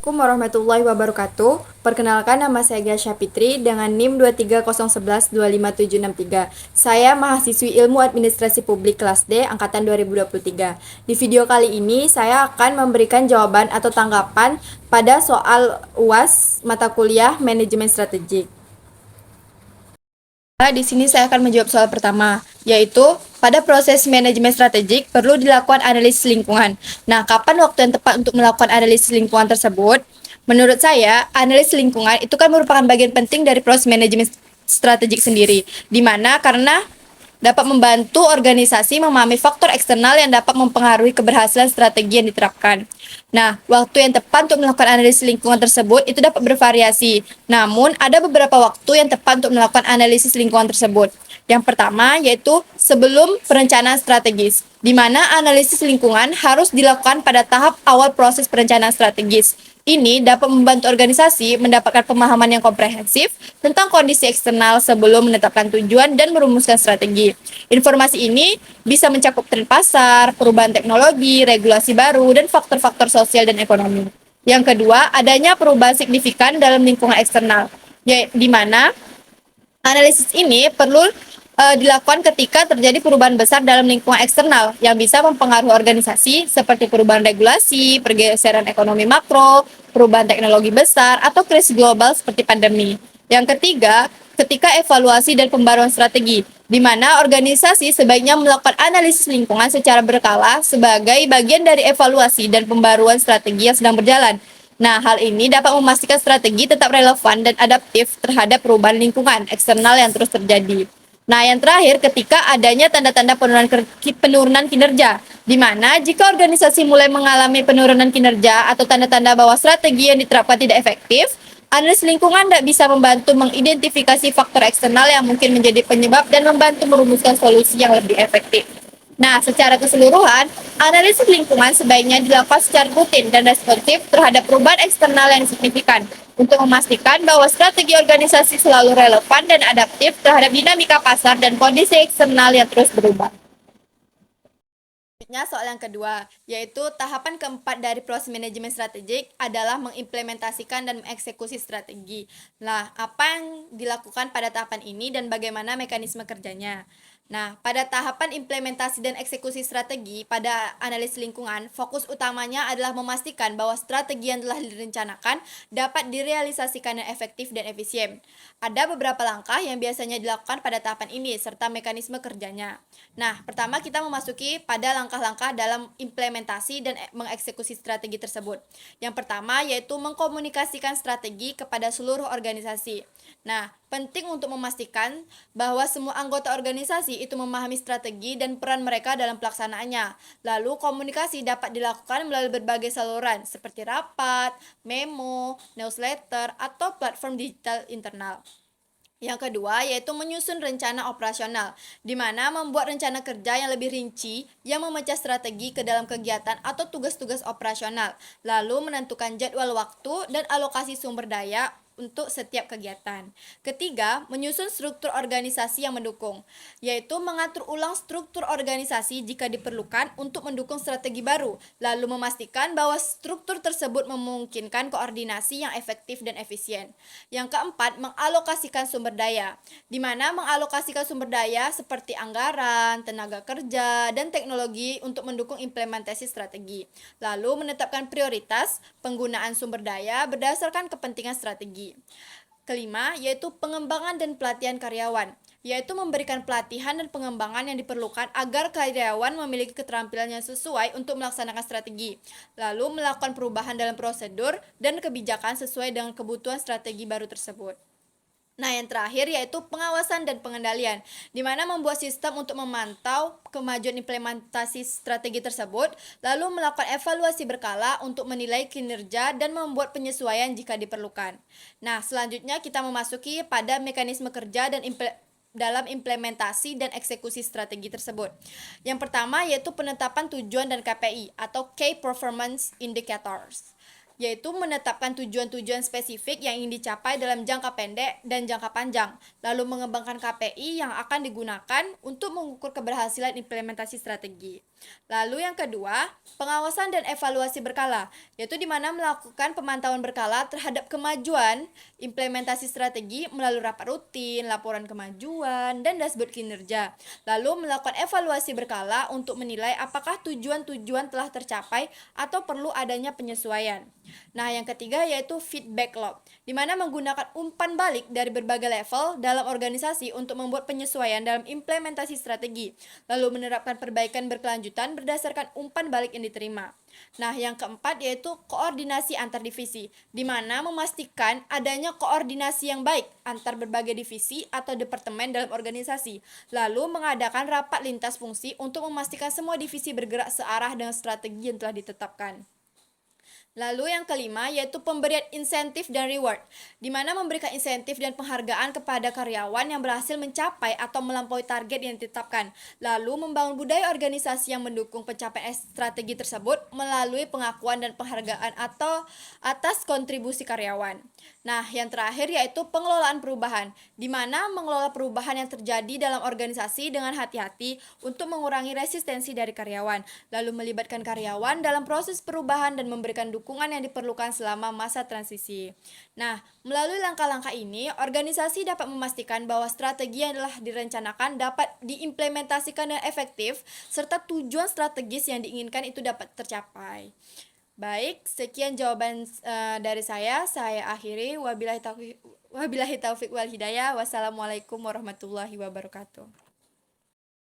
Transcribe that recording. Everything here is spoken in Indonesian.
Assalamualaikum warahmatullahi wabarakatuh. Perkenalkan, nama saya Gasya Fitri dengan NIM 23011257763. Saya mahasiswi Ilmu Administrasi Publik kelas D angkatan 2023. Di video kali ini saya akan memberikan jawaban atau tanggapan pada soal UAS mata kuliah Manajemen Strategik. Di sini saya akan menjawab soal pertama, yaitu pada proses manajemen strategik perlu dilakukan analisis lingkungan. Nah, kapan waktu yang tepat untuk melakukan analisis lingkungan tersebut? Menurut saya, analisis lingkungan itu kan merupakan bagian penting dari proses manajemen strategik sendiri. Di mana karena dapat membantu organisasi memahami faktor eksternal yang dapat mempengaruhi keberhasilan strategi yang diterapkan. Nah, waktu yang tepat untuk melakukan analisis lingkungan tersebut itu dapat bervariasi. Namun, ada beberapa waktu yang tepat untuk melakukan analisis lingkungan tersebut. Yang pertama yaitu sebelum perencanaan strategis, di mana analisis lingkungan harus dilakukan pada tahap awal proses perencanaan strategis. Ini dapat membantu organisasi mendapatkan pemahaman yang komprehensif tentang kondisi eksternal sebelum menetapkan tujuan dan merumuskan strategi. Informasi ini bisa mencakup tren pasar, perubahan teknologi, regulasi baru, dan faktor-faktor sosial dan ekonomi. Yang kedua, adanya perubahan signifikan dalam lingkungan eksternal, di mana analisis ini perlu dilakukan ketika terjadi perubahan besar dalam lingkungan eksternal yang bisa mempengaruhi organisasi seperti perubahan regulasi, pergeseran ekonomi makro, perubahan teknologi besar, atau krisis global seperti pandemi. Yang ketiga, ketika evaluasi dan pembaruan strategi, di mana organisasi sebaiknya melakukan analisis lingkungan secara berkala sebagai bagian dari evaluasi dan pembaruan strategi yang sedang berjalan. Nah, hal ini dapat memastikan strategi tetap relevan dan adaptif terhadap perubahan lingkungan eksternal yang terus terjadi. Nah, yang terakhir, ketika adanya tanda-tanda penurunan kinerja, di mana jika organisasi mulai mengalami penurunan kinerja atau tanda-tanda bahwa strategi yang diterapkan tidak efektif, analisis lingkungan tidak bisa membantu mengidentifikasi faktor eksternal yang mungkin menjadi penyebab dan membantu merumuskan solusi yang lebih efektif. Nah, secara keseluruhan, analisis lingkungan sebaiknya dilakukan secara rutin dan responsif terhadap perubahan eksternal yang signifikan untuk memastikan bahwa strategi organisasi selalu relevan dan adaptif terhadap dinamika pasar dan kondisi eksternal yang terus berubah. Selanjutnya soal yang kedua, yaitu tahapan keempat dari proses manajemen strategik adalah mengimplementasikan dan mengeksekusi strategi. Nah, apa yang dilakukan pada tahapan ini dan bagaimana mekanisme kerjanya? Nah, pada tahapan implementasi dan eksekusi strategi pada analisis lingkungan, fokus utamanya adalah memastikan bahwa strategi yang telah direncanakan dapat direalisasikan dengan efektif dan efisien. Ada beberapa langkah yang biasanya dilakukan pada tahapan ini serta mekanisme kerjanya. Nah, pertama kita memasuki pada langkah-langkah dalam implementasi dan mengeksekusi strategi tersebut. Yang pertama yaitu mengkomunikasikan strategi kepada seluruh organisasi. Nah, penting untuk memastikan bahwa semua anggota organisasi itu memahami strategi dan peran mereka dalam pelaksanaannya. Lalu, komunikasi dapat dilakukan melalui berbagai saluran seperti rapat, memo, newsletter, atau platform digital internal. Yang kedua yaitu menyusun rencana operasional, di mana membuat rencana kerja yang lebih rinci yang memecah strategi ke dalam kegiatan atau tugas-tugas operasional, lalu menentukan jadwal waktu dan alokasi sumber daya untuk setiap kegiatan. Ketiga, menyusun struktur organisasi yang mendukung, yaitu mengatur ulang struktur organisasi jika diperlukan untuk mendukung strategi baru, lalu memastikan bahwa struktur tersebut memungkinkan koordinasi yang efektif dan efisien. Yang keempat, mengalokasikan sumber daya, di mana mengalokasikan sumber daya seperti anggaran, tenaga kerja, dan teknologi untuk mendukung implementasi strategi. Lalu menetapkan prioritas penggunaan sumber daya berdasarkan kepentingan strategi. Kelima, yaitu pengembangan dan pelatihan karyawan, yaitu memberikan pelatihan dan pengembangan yang diperlukan agar karyawan memiliki keterampilan yang sesuai untuk melaksanakan strategi, lalu melakukan perubahan dalam prosedur dan kebijakan sesuai dengan kebutuhan strategi baru tersebut. Nah, yang terakhir yaitu pengawasan dan pengendalian, di mana membuat sistem untuk memantau kemajuan implementasi strategi tersebut, lalu melakukan evaluasi berkala untuk menilai kinerja dan membuat penyesuaian jika diperlukan. Nah, selanjutnya kita memasuki pada mekanisme kerja dan dalam implementasi dan eksekusi strategi tersebut. Yang pertama yaitu penetapan tujuan dan KPI atau Key Performance Indicators. yaitu menetapkan tujuan-tujuan spesifik yang ingin dicapai dalam jangka pendek dan jangka panjang, lalu mengembangkan KPI yang akan digunakan untuk mengukur keberhasilan implementasi strategi. Lalu yang kedua, pengawasan dan evaluasi berkala, yaitu di mana melakukan pemantauan berkala terhadap kemajuan implementasi strategi melalui rapat rutin, laporan kemajuan, dan dashboard kinerja. Lalu melakukan evaluasi berkala untuk menilai apakah tujuan-tujuan telah tercapai atau perlu adanya penyesuaian. Nah, yang ketiga yaitu feedback loop, di mana menggunakan umpan balik dari berbagai level dalam organisasi untuk membuat penyesuaian dalam implementasi strategi, lalu menerapkan perbaikan berkelanjutan berdasarkan umpan balik yang diterima. Nah, yang keempat yaitu koordinasi antar divisi, di mana memastikan adanya koordinasi yang baik antar berbagai divisi atau departemen dalam organisasi, lalu mengadakan rapat lintas fungsi untuk memastikan semua divisi bergerak searah dengan strategi yang telah ditetapkan. Lalu yang kelima yaitu pemberian insentif dan reward, di mana memberikan insentif dan penghargaan kepada karyawan yang berhasil mencapai atau melampaui target yang ditetapkan. Lalu membangun budaya organisasi yang mendukung pencapaian strategi tersebut melalui pengakuan dan penghargaan atau atas kontribusi karyawan. Nah, yang terakhir yaitu pengelolaan perubahan, di mana mengelola perubahan yang terjadi dalam organisasi dengan hati-hati untuk mengurangi resistensi dari karyawan, lalu melibatkan karyawan dalam proses perubahan dan memberikan dukungan yang diperlukan selama masa transisi. Nah, melalui langkah-langkah ini, organisasi dapat memastikan bahwa strategi yang telah direncanakan dapat diimplementasikan dengan efektif, serta tujuan strategis yang diinginkan itu dapat tercapai. Baik, sekian jawaban dari saya. Saya akhiri. Wabillahi taufiq wal hidayah. Wassalamualaikum warahmatullahi wabarakatuh.